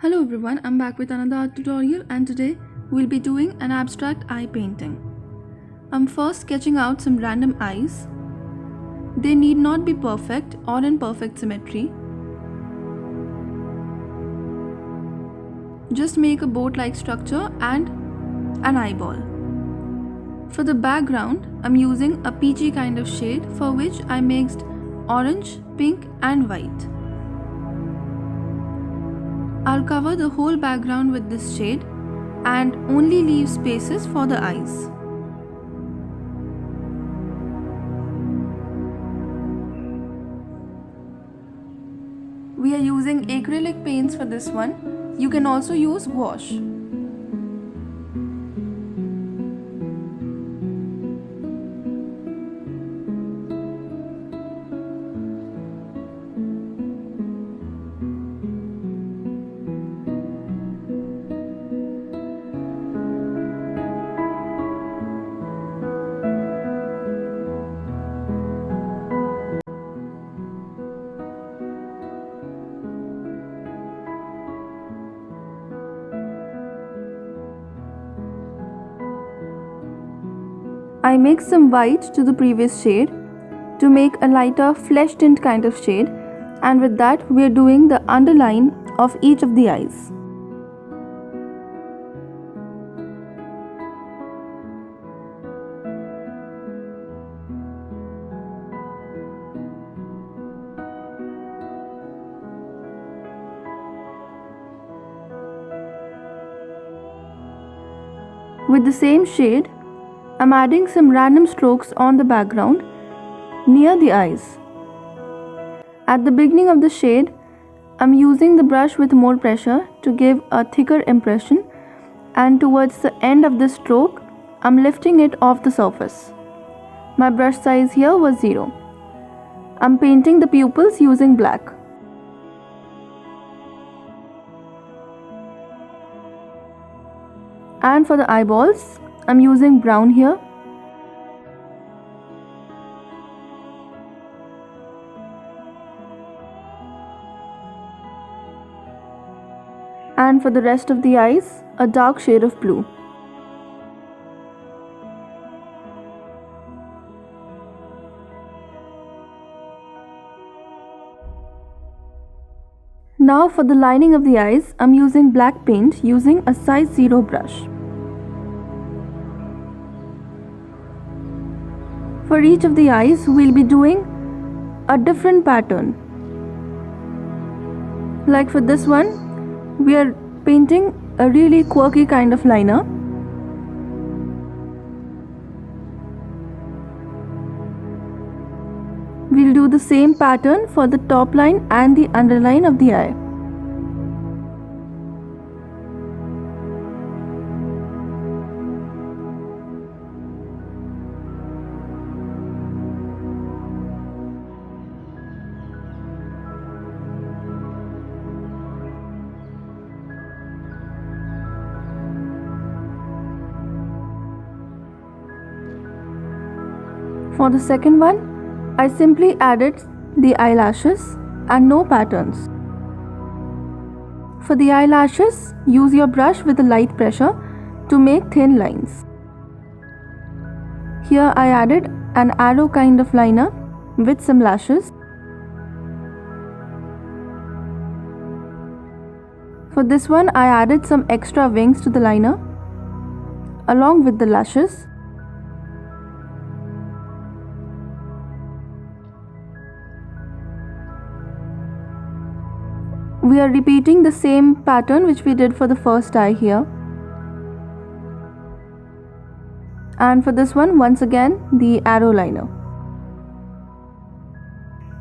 Hello everyone, I'm back with another art tutorial and today we'll be doing an abstract eye painting. I'm first sketching out some random eyes. They need not be perfect or in perfect symmetry. Just make a boat-like structure and an eyeball. For the background, I'm using a peachy kind of shade for which I mixed orange, pink and white. I'll cover the whole background with this shade and only leave spaces for the eyes. We are using acrylic paints for this one. You can also use gouache. I mix some white to the previous shade to make a lighter flesh tint kind of shade, and with that we are doing the underline of each of the eyes. With the same shade, I'm adding some random strokes on the background near the eyes. At the beginning of the shade, I'm using the brush with more pressure to give a thicker impression, and towards the end of the stroke, I'm lifting it off the surface. My brush size here was 0. I'm painting the pupils using black. And for the eyeballs, I'm using brown here. And for the rest of the eyes, a dark shade of blue. Now for the lining of the eyes, I'm using black paint using a size 0 brush. For each of the eyes, we'll be doing a different pattern. Like for this one, we are painting a really quirky kind of liner. We'll do the same pattern for the top line and the underline of the eye. For the second one, I simply added the eyelashes and no patterns. For the eyelashes, use your brush with a light pressure to make thin lines. Here I added an arrow kind of liner with some lashes. For this one, I added some extra wings to the liner along with the lashes. We are repeating the same pattern which we did for the first eye here. And for this one, once again, the arrow liner.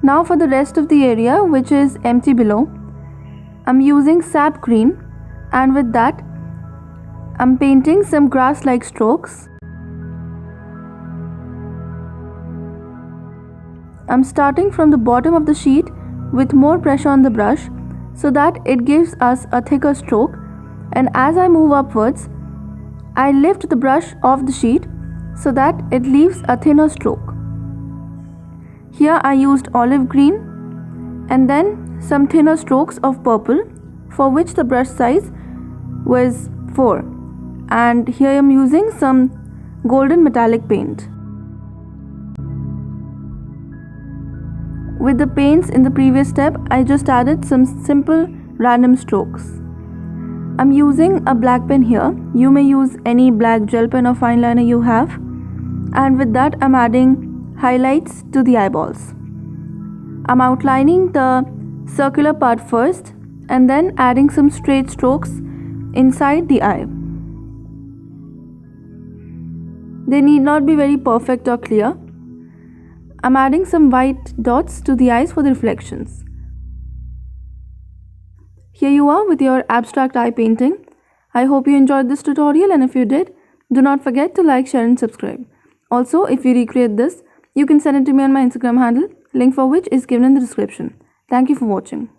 Now for the rest of the area, which is empty below, I'm using sap green, and with that, I'm painting some grass-like strokes. I'm starting from the bottom of the sheet with more pressure on the brush, so that it gives us a thicker stroke, and as I move upwards, I lift the brush off the sheet so that it leaves a thinner stroke. Here I used olive green and then some thinner strokes of purple for which the brush size was 4, and here I am using some golden metallic paint. With the paints in the previous step, I just added some simple random strokes. I'm using a black pen here. You may use any black gel pen or fine liner you have. And with that, I'm adding highlights to the eyeballs. I'm outlining the circular part first and then adding some straight strokes inside the eye. They need not be very perfect or clear. I'm adding some white dots to the eyes for the reflections. Here you are with your abstract eye painting. I hope you enjoyed this tutorial, and if you did, do not forget to like, share and subscribe. Also, if you recreate this, you can send it to me on my Instagram handle, link for which is given in the description. Thank you for watching.